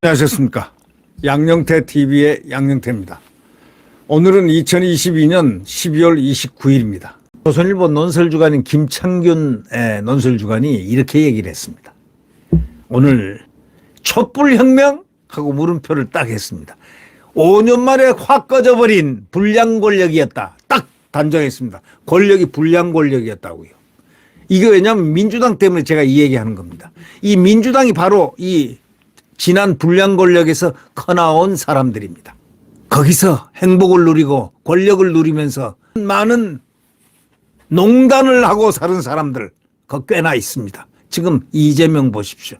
안녕하셨습니까? 양영태 TV의 양영태입니다. 오늘은 2022년 12월 29일입니다. 조선일보 논설주간인 김창균의 논설주간이 이렇게 얘기를 했습니다. 오늘 촛불혁명? 하고 물음표를 딱 했습니다. 5년 만에 확 꺼져버린 불량 권력이었다. 딱 단정했습니다. 권력이 불량 권력이었다고요. 이게 왜냐하면 민주당 때문에 제가 이 얘기하는 겁니다. 이 민주당이 바로 이 지난 불량 권력에서 커나온 사람들입니다. 거기서 행복을 누리고 권력을 누리면서 많은 농단을 하고 사는 사람들 꽤나 있습니다. 지금 이재명 보십시오.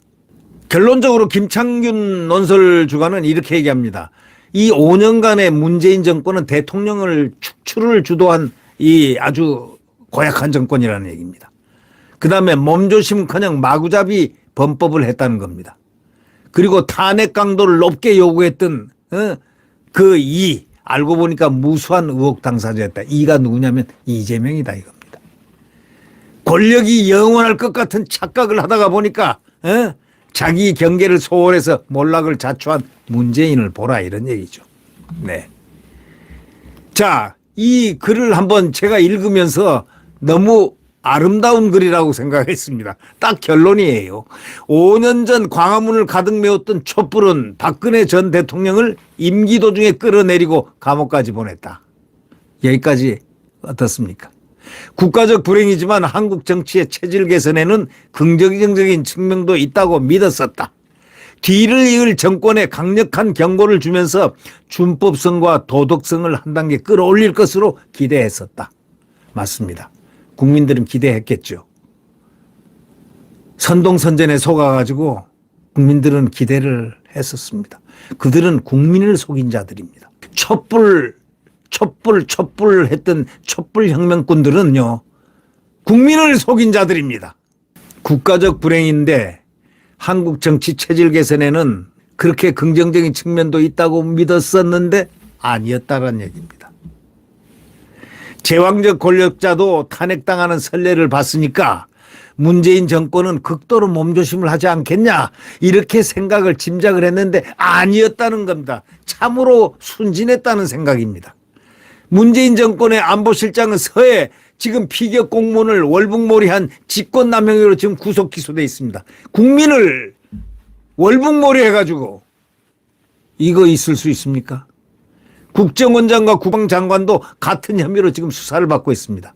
결론적으로 김창균 논설주간은 이렇게 얘기합니다. 이 5년간의 문재인 정권은 대통령을 축출을 주도한 이 아주 고약한 정권이라는 얘기입니다. 그다음에 몸조심커녕 마구잡이 범법을 했다는 겁니다. 그리고 탄핵 강도를 높게 요구했던 그 이 알고 보니까 무수한 의혹 당사자였다. 이가 누구냐면 이재명이다 이겁니다. 권력이 영원할 것 같은 착각을 하다가 보니까 자기 경계를 소홀해서 몰락을 자초한 문재인을 보라 이런 얘기죠. 네. 자, 이 글을 한번 제가 읽으면서 너무 아름다운 글이라고 생각했습니다. 딱 결론이에요. 5년 전 광화문을 가득 메웠던 촛불은 박근혜 전 대통령을 임기 도중에 끌어내리고 감옥까지 보냈다. 여기까지 어떻습니까? 국가적 불행이지만 한국 정치의 체질 개선에는 긍정적인 측면도 있다고 믿었었다. 뒤를 이을 정권에 강력한 경고를 주면서 준법성과 도덕성을 한 단계 끌어올릴 것으로 기대했었다. 맞습니다. 국민들은 기대했겠죠. 선동선전에 속아가지고 국민들은 기대를 했었습니다. 그들은 국민을 속인 자들입니다. 촛불 했던 촛불혁명꾼들은요, 국민을 속인 자들입니다. 국가적 불행인데 한국 정치 체질 개선에는 그렇게 긍정적인 측면도 있다고 믿었었는데 아니었다는 얘기입니다. 제왕적 권력자도 탄핵당하는 선례를 봤으니까 문재인 정권은 극도로 몸조심을 하지 않겠냐 이렇게 생각을 짐작을 했는데 아니었다는 겁니다. 참으로 순진했다는 생각입니다. 문재인 정권의 안보실장은 서해 지금 피격 공무원을 월북몰이한 직권남용으로 지금 구속 기소돼 있습니다. 국민을 월북몰이 해가지고 이거 있을 수 있습니까? 국정원장과 국방장관도 같은 혐의로 지금 수사를 받고 있습니다.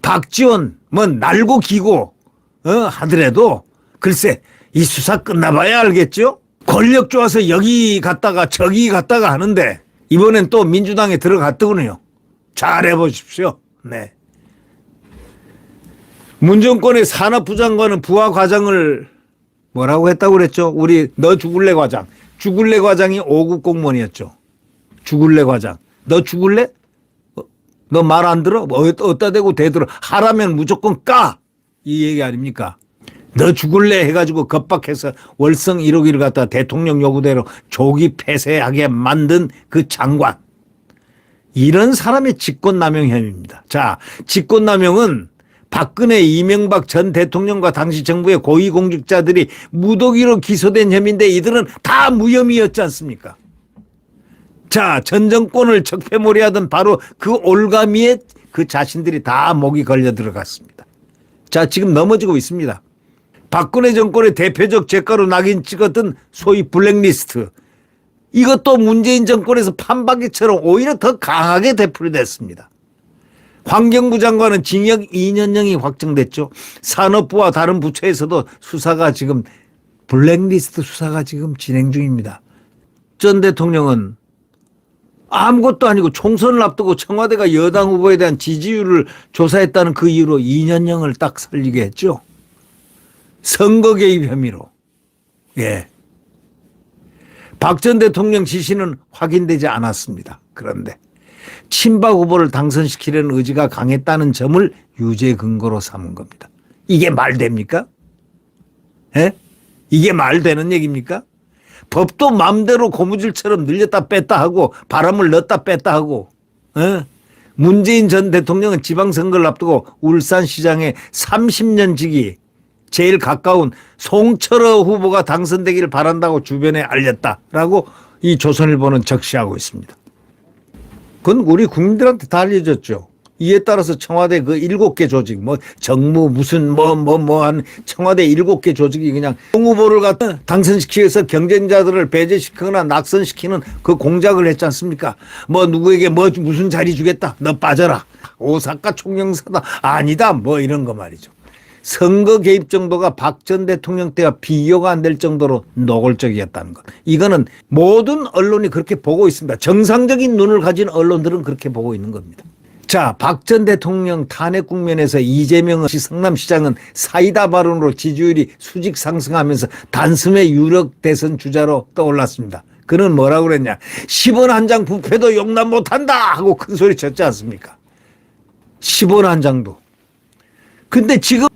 박지원 뭐 날고 기고 하더라도 글쎄 이 수사 끝나봐야 알겠죠. 권력 좋아서 여기 갔다가 저기 갔다가 하는데 이번엔 또 민주당에 들어갔더군요. 잘해보십시오. 네. 문정권의 산업부 장관은 부하 과장을 뭐라고 했다고 그랬죠? 우리 너 죽을래 과장. 죽을래 과장이 5급 공무원이었죠. 죽을래 과장. 너 죽을래? 너 말 안 들어? 어디다 대고 대들어. 하라면 무조건 까! 이 얘기 아닙니까? 너 죽을래 해가지고 겁박해서 월성 1호기를 갖다 대통령 요구대로 조기 폐쇄하게 만든 그 장관. 이런 사람의 직권남용 혐의입니다. 자, 직권남용은 박근혜 이명박 전 대통령과 당시 정부의 고위공직자들이 무더기로 기소된 혐의인데 이들은 다 무혐의였지 않습니까? 자, 전 정권을 적폐몰이하던 바로 그 올가미에 그 자신들이 다 목이 걸려 들어갔습니다. 자, 지금 넘어지고 있습니다. 박근혜 정권의 대표적 재가로 낙인 찍었던 소위 블랙리스트. 이것도 문재인 정권에서 판박이처럼 오히려 더 강하게 되풀이됐습니다. 환경부 장관은 징역 2년형이 확정됐죠. 산업부와 다른 부처에서도 수사가 지금 블랙리스트 수사가 지금 진행 중입니다. 전 대통령은 아무것도 아니고 총선을 앞두고 청와대가 여당 후보에 대한 지지율을 조사했다는 그 이유로 2년형을 딱 살리게 했죠. 선거 개입 혐의로. 예. 박 전 대통령 지시는 확인되지 않았습니다. 그런데 친박 후보를 당선시키려는 의지가 강했다는 점을 유죄 근거로 삼은 겁니다. 이게 말 됩니까? 예? 이게 말 되는 얘기입니까? 법도 마음대로 고무줄처럼 늘렸다 뺐다 하고 바람을 넣었다 뺐다 하고 문재인 전 대통령은 지방선거를 앞두고 울산시장에 30년 지기 제일 가까운 송철호 후보가 당선되기를 바란다고 주변에 알렸다라고 이 조선일보는 적시하고 있습니다. 그건 우리 국민들한테 다 알려졌죠. 이에 따라서 청와대 그 7개 조직, 뭐 정무 무슨 한 청와대 7개 조직이 그냥 송 후보를 갖다 당선시키면서 경쟁자들을 배제시키거나 낙선시키는 그 공작을 했지 않습니까? 뭐 누구에게 뭐 무슨 자리 주겠다. 너 빠져라. 오사카 총영사다. 아니다. 뭐 이런 거 말이죠. 선거 개입 정도가 박 전 대통령 때와 비교가 안 될 정도로 노골적이었다는 것. 이거는 모든 언론이 그렇게 보고 있습니다. 정상적인 눈을 가진 언론들은 그렇게 보고 있는 겁니다. 자, 박 전 대통령 탄핵 국면에서 이재명 성남시장은 사이다 발언으로 지지율이 수직 상승하면서 단숨에 유력 대선 주자로 떠올랐습니다. 그는 뭐라고 그랬냐. 10원 한 장 부패도 용납 못한다 하고 큰 소리 쳤지 않습니까? 10원 한 장도. 근데 지금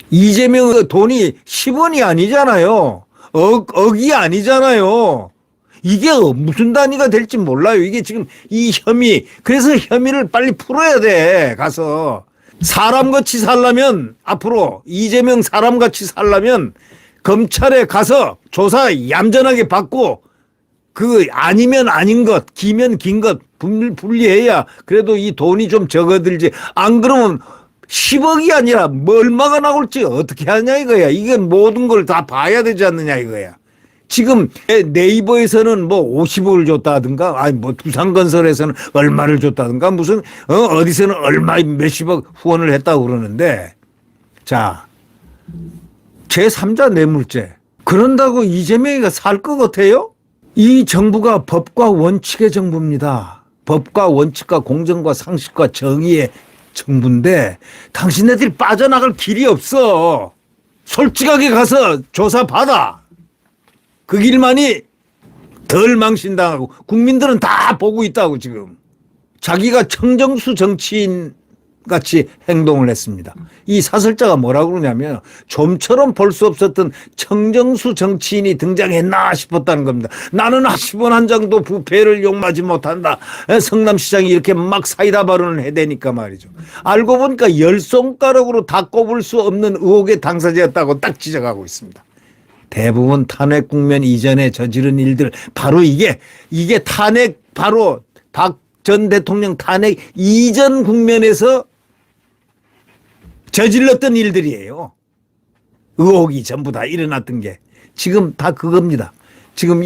이재명의 돈이 10원이 아니잖아요. 억이 아니잖아요. 이게 무슨 단위가 될지 몰라요. 이게 지금 이 혐의. 그래서 혐의를 빨리 풀어야 돼. 가서. 사람같이 살려면 앞으로 이재명 사람같이 살려면 검찰에 가서 조사 얌전하게 받고 그 아니면 아닌 것, 기면 긴 것 분리해야 그래도 이 돈이 좀 적어들지. 안 그러면 10억이 아니라 뭐 얼마가 나올지 어떻게 하냐 이거야. 이게 모든 걸 다 봐야 되지 않느냐 이거야. 지금 네이버에서는 뭐 50억을 줬다든가, 아니 뭐 두산건설에서는 얼마를 줬다든가, 무슨 어디서는 얼마 몇십억 후원을 했다고 그러는데, 자, 제3자 뇌물죄 그런다고 이재명이가 살 것 같아요? 이 정부가 법과 원칙의 정부입니다. 법과 원칙과 공정과 상식과 정의의 정부인데 당신네들이 빠져나갈 길이 없어. 솔직하게 가서 조사받아. 그 길만이 덜 망신당하고 국민들은 다 보고 있다고 지금. 자기가 청정수 정치인 같이 행동을 했습니다. 이 사설자가 뭐라고 그러냐면 좀처럼 볼 수 없었던 청정수 정치인이 등장했나 싶었다는 겁니다. 나는 10원 한 장도 부패를 용납하지 못한다. 성남시장이 이렇게 막 사이다 발언을 해대니까 말이죠. 알고 보니까 10손가락으로 다 꼽을 수 없는 의혹의 당사자였다고 딱 지적하고 있습니다. 대부분 탄핵 국면 이전에 저지른 일들 바로 이게 탄핵 바로 박 전 대통령 탄핵 이전 국면에서 저질렀던 일들이에요. 의혹이 전부 다 일어났던 게 지금 다 그겁니다. 지금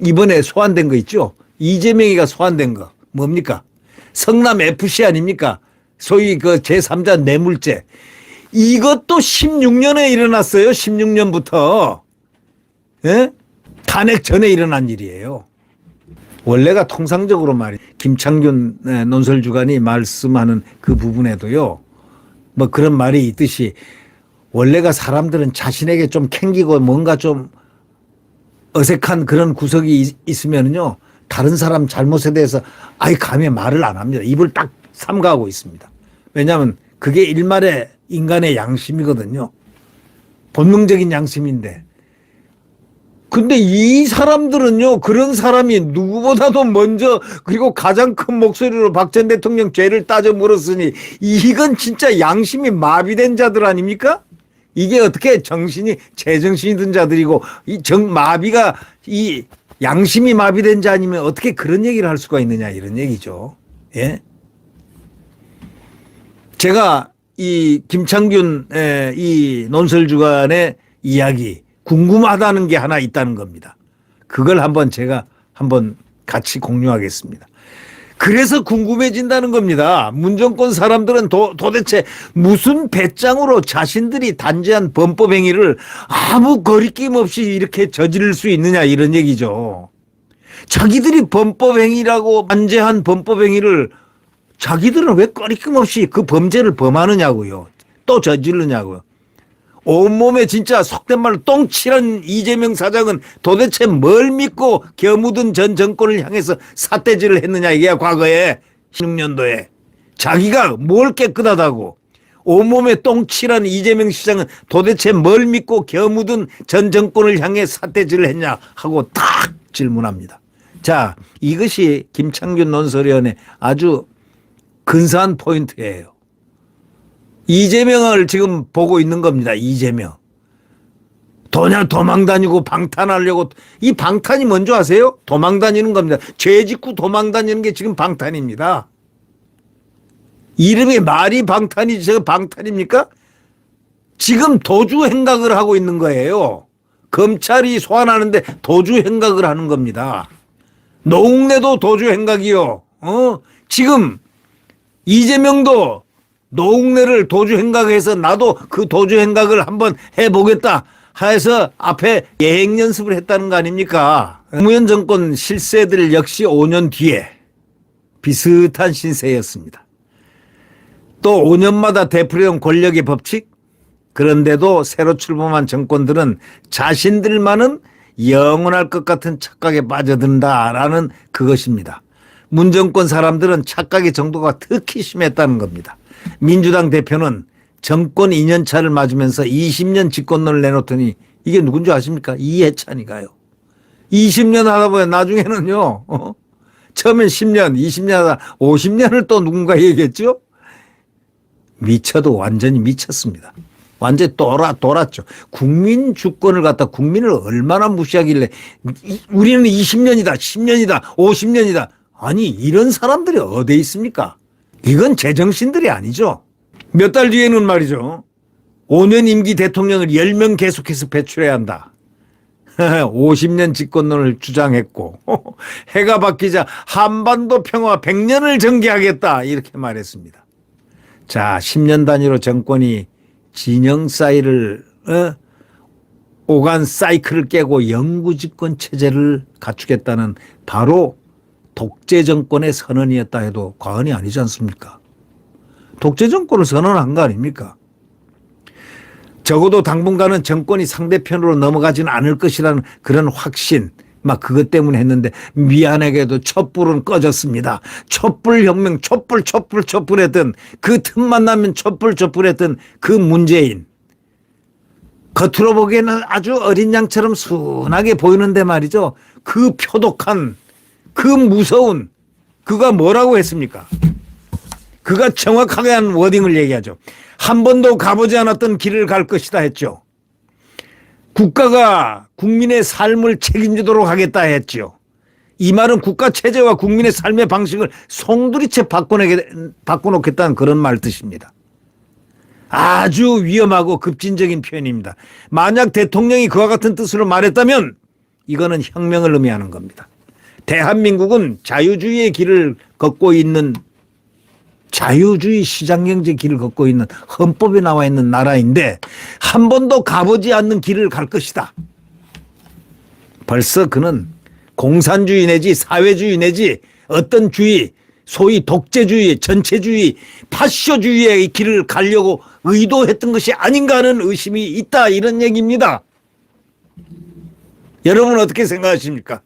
이번에 소환된 거 있죠. 이재명이가 소환된 거 뭡니까? 성남 FC 아닙니까? 소위 그 제3자 뇌물죄. 이것도 16년에 일어났어요. 16년부터. 예? 탄핵 전에 일어난 일이에요. 원래가 통상적으로 말이 김창균 논설주간이 말씀하는 그 부분에도요. 뭐 그런 말이 있듯이 원래가 사람들은 자신에게 좀 캥기고 뭔가 좀 어색한 그런 구석이 있으면요. 다른 사람 잘못에 대해서 아예 감히 말을 안 합니다. 입을 딱 삼가하고 있습니다. 왜냐하면 그게 일말의 인간의 양심이거든요. 본능적인 양심인데. 근데 이 사람들은요, 그런 사람이 누구보다도 먼저 그리고 가장 큰 목소리로 박 전 대통령 죄를 따져 물었으니 이건 진짜 양심이 마비된 자들 아닙니까? 이게 어떻게 정신이 제정신이 든 자들이고 이 마비가 이 양심이 마비된 자 아니면 어떻게 그런 얘기를 할 수가 있느냐 이런 얘기죠. 예. 제가 이 김창균 이 논설주간의 이야기 궁금하다는 게 하나 있다는 겁니다. 그걸 제가 한번 같이 공유하겠습니다. 그래서 궁금해진다는 겁니다. 문정권 사람들은 도대체 무슨 배짱으로 자신들이 단죄한 범법 행위를 아무 거리낌 없이 이렇게 저지를 수 있느냐 이런 얘기죠. 자기들이 범법 행위라고 단죄한 범법 행위를 자기들은 왜 거리낌 없이 그 범죄를 범하느냐고요. 또 저지르냐고요. 온몸에 진짜 속된 말로 똥칠한 이재명 사장은 도대체 뭘 믿고 겨묻은 전 정권을 향해서 삿대질을 했느냐 이게 과거에 16년도에 자기가 뭘 깨끗하다고 온몸에 똥칠한 이재명 시장은 도대체 뭘 믿고 겨묻은 전 정권을 향해 삿대질을 했냐 하고 딱 질문합니다. 자, 이것이 김창균 논설위원의 아주 근사한 포인트예요. 이재명을 지금 보고 있는 겁니다. 이재명. 도망 다니고 방탄하려고. 이 방탄이 뭔지 아세요? 도망 다니는 겁니다. 죄 짓고 도망 다니는 게 지금 방탄입니다. 이름이 말이 방탄이지 제가 방탄입니까? 지금 도주 행각을 하고 있는 거예요. 검찰이 소환하는데 도주 행각을 하는 겁니다. 노웅래도 도주 행각이요. 지금 이재명도 노웅래를 도주 행각해서 나도 그 도주 행각을 한번 해보겠다 해서 앞에 예행 연습을 했다는 거 아닙니까? 노무현 정권 실세들 역시 5년 뒤에 비슷한 신세였습니다. 또 5년마다 되풀이온 권력의 법칙. 그런데도 새로 출범한 정권들은 자신들만은 영원할 것 같은 착각에 빠져든다라는 그것입니다. 문 정권 사람들은 착각의 정도가 특히 심했다는 겁니다. 민주당 대표는 정권 2년차를 맞으면서 20년 집권론을 내놓더니 이게 누군지 아십니까? 이해찬이가요. 20년 하다 보면 나중에는요. 처음엔 10년, 20년 하다 50년을 또 누군가 얘기했죠. 미쳐도 완전히 미쳤습니다. 완전히 돌았죠. 국민 주권을 갖다 국민을 얼마나 무시하길래 우리는 20년이다, 10년이다, 50년이다. 아니 이런 사람들이 어디에 있습니까? 이건 제정신들이 아니죠. 몇 달 뒤에는 말이죠. 5년 임기 대통령을 10명 계속해서 배출해야 한다. 50년 집권론을 주장했고 해가 바뀌자 한반도 평화 100년을 전개하겠다 이렇게 말했습니다. 자, 10년 단위로 정권이 진영 사이를 오간 사이클을 깨고 영구집권 체제를 갖추겠다는 바로 독재 정권의 선언이었다 해도 과언이 아니지 않습니까? 독재 정권을 선언한 거 아닙니까? 적어도 당분간은 정권이 상대편으로 넘어가지는 않을 것이라는 그런 확신, 막 그것 때문에 했는데 미안하게도 촛불은 꺼졌습니다. 촛불혁명, 촛불 했던 그 틈만 나면 촛불 했던 그 문재인. 겉으로 보기에는 아주 어린 양처럼 순하게 보이는데 말이죠. 그 표독한, 그 무서운, 그가 뭐라고 했습니까? 그가 정확하게 한 워딩을 얘기하죠. 한 번도 가보지 않았던 길을 갈 것이다 했죠. 국가가 국민의 삶을 책임지도록 하겠다 했죠. 이 말은 국가 체제와 국민의 삶의 방식을 송두리째 바꿔놓겠다는 그런 말 뜻입니다. 아주 위험하고 급진적인 표현입니다. 만약 대통령이 그와 같은 뜻으로 말했다면 이거는 혁명을 의미하는 겁니다. 대한민국은 자유주의의 길을 걷고 있는 자유주의 시장경제 길을 걷고 있는 헌법에 나와 있는 나라인데 한 번도 가보지 않는 길을 갈 것이다. 벌써 그는 공산주의 내지 사회주의 내지 어떤 주의, 소위 독재주의, 전체주의, 파쇼주의의 길을 가려고 의도했던 것이 아닌가 하는 의심이 있다 이런 얘기입니다. 여러분 어떻게 생각하십니까?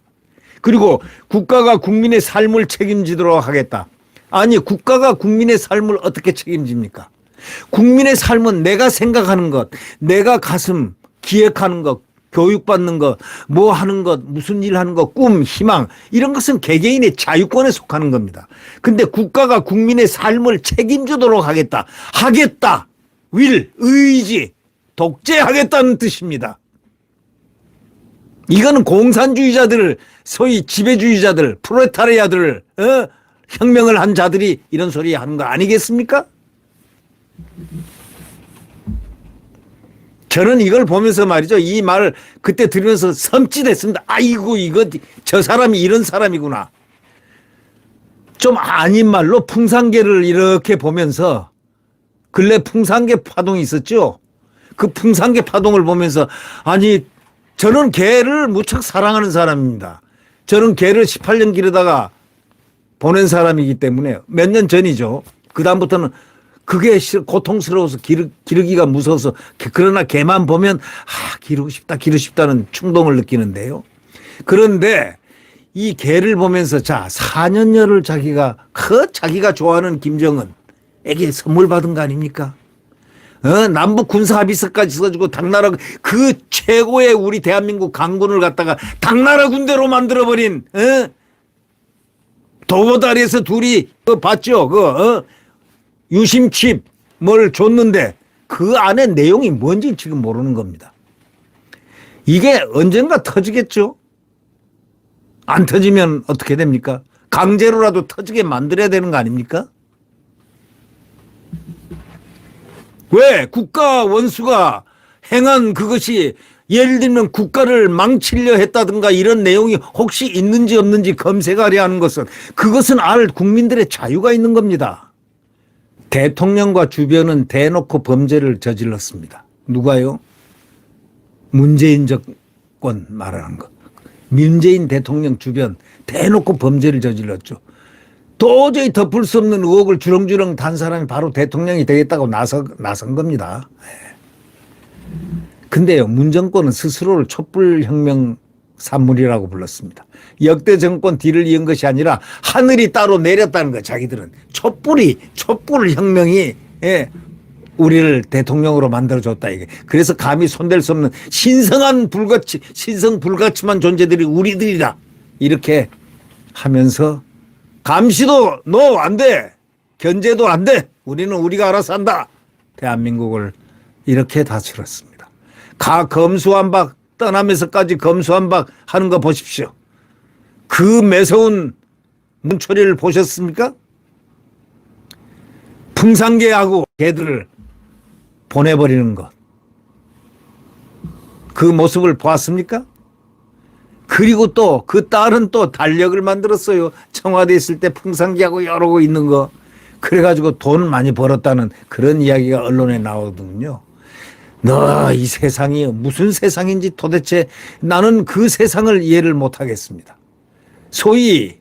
그리고 국가가 국민의 삶을 책임지도록 하겠다. 아니 국가가 국민의 삶을 어떻게 책임집니까? 국민의 삶은 내가 생각하는 것, 내가 가슴 기획하는 것, 교육받는 것, 뭐 하는 것, 무슨 일 하는 것, 꿈, 희망 이런 것은 개개인의 자유권에 속하는 겁니다. 근데 국가가 국민의 삶을 책임지도록 하겠다. 의지, 독재하겠다는 뜻입니다. 이거는 공산주의자들, 소위 지배주의자들, 프롤레타리아들, 혁명을 한 자들이 이런 소리 하는 거 아니겠습니까? 저는 이걸 보면서 말이죠. 이 말을 그때 들으면서 섬찟했습니다. 아이고, 저 사람이 이런 사람이구나. 좀 아닌 말로 풍산개를 이렇게 보면서 근래 풍산개 파동이 있었죠. 그 풍산개 파동을 보면서 아니, 저는 개를 무척 사랑하는 사람입니다. 저는 개를 18년 기르다가 보낸 사람이기 때문에 몇 년 전이죠. 그다음부터는 그게 고통스러워서 기르기가 무서워서 그러나 개만 보면 기르고 싶다는 충동을 느끼는데요. 그런데 이 개를 보면서 자 4년여를 자기가 좋아하는 김정은에게 선물 받은 거 아닙니까? 남북 군사 합의서까지 써주고 당나라 그 최고의 우리 대한민국 강군을 갖다가 당나라 군대로 만들어버린 도보다리에서 둘이 그거 봤죠? 유심칩 뭘 줬는데 그 안에 내용이 뭔지 지금 모르는 겁니다. 이게 언젠가 터지겠죠? 안 터지면 어떻게 됩니까? 강제로라도 터지게 만들어야 되는 거 아닙니까? 왜 국가 원수가 행한 그것이 예를 들면 국가를 망치려 했다든가 이런 내용이 혹시 있는지 없는지 검색하려 하는 것은 그것은 알 국민들의 자유가 있는 겁니다. 대통령과 주변은 대놓고 범죄를 저질렀습니다. 누가요? 문재인 정권 말하는 것. 문재인 대통령 주변 대놓고 범죄를 저질렀죠. 도저히 덮을 수 없는 의혹을 주렁주렁 단 사람이 바로 대통령이 되겠다고 나선 겁니다. 근데요, 문 정권은 스스로를 촛불혁명 산물이라고 불렀습니다. 역대 정권 뒤를 이은 것이 아니라 하늘이 따로 내렸다는 거. 자기들은 촛불혁명이 우리를 대통령으로 만들어줬다 이게. 그래서 감히 손댈 수 없는 신성 불가침한 존재들이 우리들이다 이렇게 하면서 감시도 너 안 돼, 견제도 안 돼, 우리는 우리가 알아서 한다. 대한민국을 이렇게 다스렸습니다. 검수완박 떠나면서까지 검수완박 하는 거 보십시오. 그 매서운 문초리를 보셨습니까? 풍산개하고 개들을 보내버리는 것. 그 모습을 보았습니까? 그리고 또 그 딸은 또 달력을 만들었어요. 청와대에 있을 때 풍산개하고 이러고 있는 거. 그래가지고 돈 많이 벌었다는 그런 이야기가 언론에 나오거든요. 너 이 세상이 무슨 세상인지 도대체 나는 그 세상을 이해를 못하겠습니다. 소위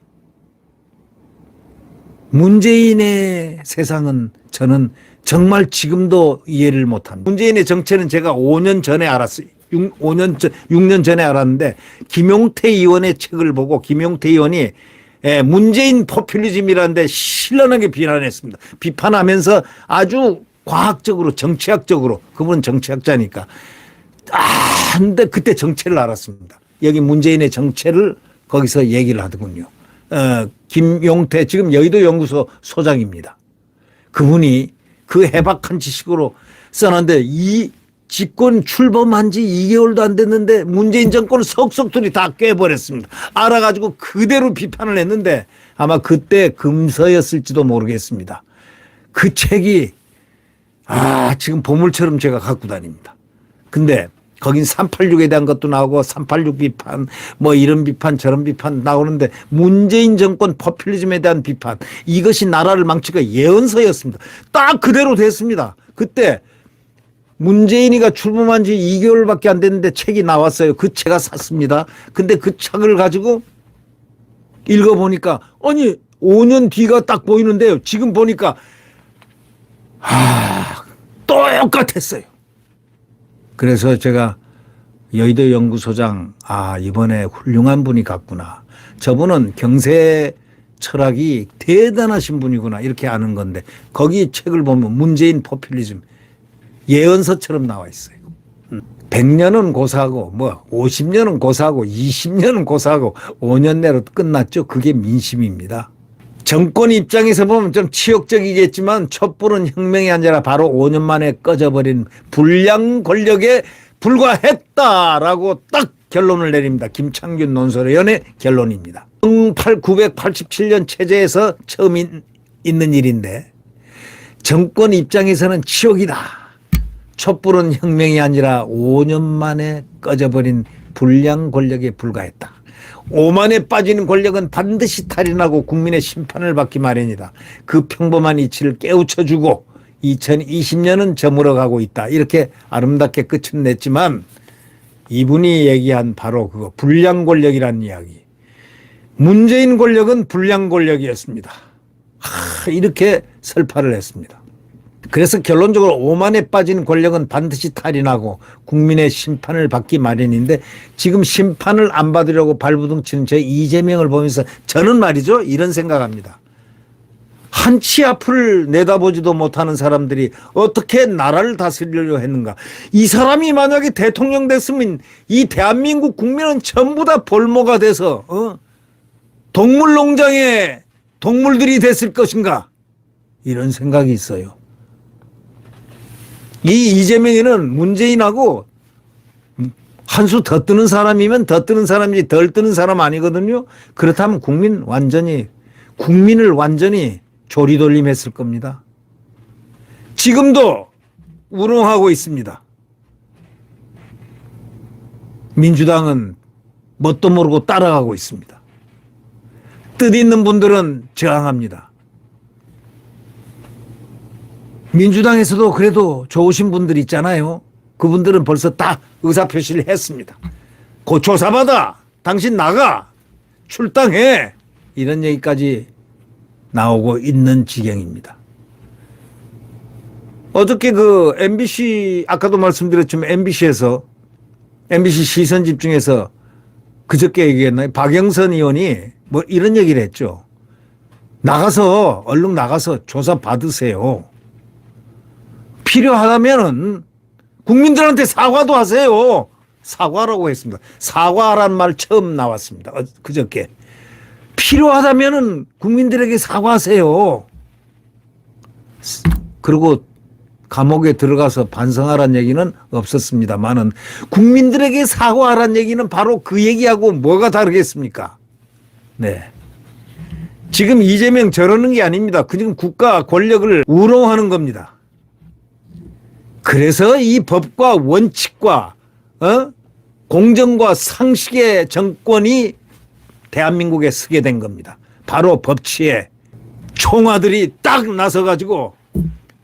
문재인의 세상은 저는 정말 지금도 이해를 못합니다. 문재인의 정체는 제가 5년 전에 알았어요. 6년 전에 알았는데 김용태 의원의 책을 보고 김용태 의원이 문재인 포퓰리즘이라는데 신랄하게 비난했습니다. 비판하면서 아주 과학적으로 정치학적으로, 그분은 정치학자니까 근데 그때 정체를 알았습니다. 여기 문재인의 정체를 거기서 얘기를 하더군요. 김용태 지금 여의도 연구소 소장입니다. 그분이 그 해박한 지식으로 써놨는데 이 집권 출범한 지 2개월도 안 됐는데 문재인 정권을 속속들이 다 깨버렸습니다. 알아가지고 그대로 비판을 했는데 아마 그때 금서였을지도 모르겠습니다. 그 책이 지금 보물처럼 제가 갖고 다닙니다. 근데 거긴 386에 대한 것도 나오고 386 비판 뭐 이런 비판 저런 비판 나오는데 문재인 정권 포퓰리즘에 대한 비판, 이것이 나라를 망치가 예언서였습니다. 딱 그대로 됐습니다. 그때 문재인이가 출범한 지 2개월밖에 안 됐는데 책이 나왔어요. 그 제가 샀습니다. 근데 그 책을 가지고 읽어보니까 아니 5년 뒤가 딱 보이는데요. 지금 보니까 똑같았어요. 그래서 제가 여의도 연구소장 이번에 훌륭한 분이 갔구나. 저분은 경제 철학이 대단하신 분이구나 이렇게 아는 건데 거기 책을 보면 문재인 포퓰리즘 예언서처럼 나와 있어요. 100년은 고사하고 50년은 고사하고 20년은 고사하고 5년 내로 끝났죠. 그게 민심입니다. 정권 입장에서 보면 좀 치욕적이겠지만 촛불은 혁명이 아니라 바로 5년 만에 꺼져버린 불량 권력에 불과했다라고 딱 결론을 내립니다. 김창균 논설위원의 결론입니다. 987년 체제에서 처음 있는 일인데 정권 입장에서는 치욕이다. 촛불은 혁명이 아니라 5년 만에 꺼져버린 불량 권력에 불과했다. 오만에 빠지는 권력은 반드시 탈인하고 국민의 심판을 받기 마련이다. 그 평범한 이치를 깨우쳐주고 2020년은 저물어가고 있다. 이렇게 아름답게 끝은 냈지만 이분이 얘기한 바로 그거 불량 권력이라는 이야기. 문재인 권력은 불량 권력이었습니다. 이렇게 설파를 했습니다. 그래서 결론적으로 오만에 빠진 권력은 반드시 탈인하고 국민의 심판을 받기 마련인데 지금 심판을 안 받으려고 발부둥치는 제 이재명을 보면서 저는 말이죠 이런 생각합니다. 한치 앞을 내다보지도 못하는 사람들이 어떻게 나라를 다스리려고 했는가. 이 사람이 만약에 대통령 됐으면 이 대한민국 국민은 전부 다 볼모가 돼서 동물농장에 동물들이 됐을 것인가? 이런 생각이 있어요. 이 이재명이는 문재인하고 한 수 더 뜨는 사람이면 더 뜨는 사람이지 덜 뜨는 사람 아니거든요. 그렇다면 국민을 완전히 조리돌림했을 겁니다. 지금도 우롱하고 있습니다. 민주당은 뭣도 모르고 따라가고 있습니다. 뜻 있는 분들은 저항합니다. 민주당에서도 그래도 좋으신 분들 있잖아요. 그분들은 벌써 다 의사표시를 했습니다. 고 조사받아. 당신 나가. 출당해. 이런 얘기까지 나오고 있는 지경입니다. 어저께 그 MBC 아까도 말씀드렸지만 MBC 시선 집중해서 그저께 얘기했나요? 박영선 의원이 뭐 이런 얘기를 했죠. 얼른 나가서 조사 받으세요. 필요하다면은 국민들한테 사과도 하세요. 사과라고 했습니다. 사과란 말 처음 나왔습니다. 그저께. 필요하다면은 국민들에게 사과하세요. 그리고 감옥에 들어가서 반성하란 얘기는 없었습니다만은 국민들에게 사과하란 얘기는 바로 그 얘기하고 뭐가 다르겠습니까? 네. 지금 이재명 저러는 게 아닙니다. 지금 국가 권력을 우롱하는 겁니다. 그래서 이 법과 원칙과 공정과 상식의 정권이 대한민국에 서게 된 겁니다. 바로 법치에 총아들이 딱 나서가지고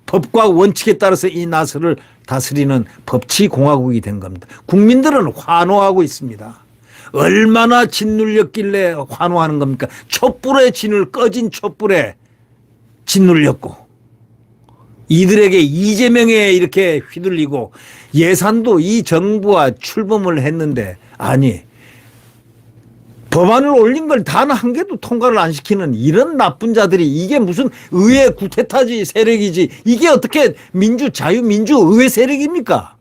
법과 원칙에 따라서 이 나라를 다스리는 법치공화국이 된 겁니다. 국민들은 환호하고 있습니다. 얼마나 짓눌렸길래 환호하는 겁니까? 촛불에 진을 꺼진 촛불에 짓눌렸고 이들에게 이재명에 이렇게 휘둘리고 예산도 이 정부와 출범을 했는데 아니 법안을 올린 걸 단 한 개도 통과를 안 시키는 이런 나쁜 자들이 이게 무슨 의회 구테타지 세력이지 이게 어떻게 자유민주 의회 세력입니까?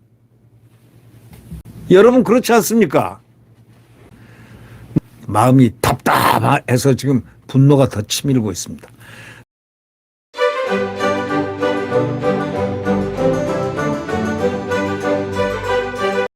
여러분 그렇지 않습니까? 마음이 답답해서 지금 분노가 더 치밀고 있습니다.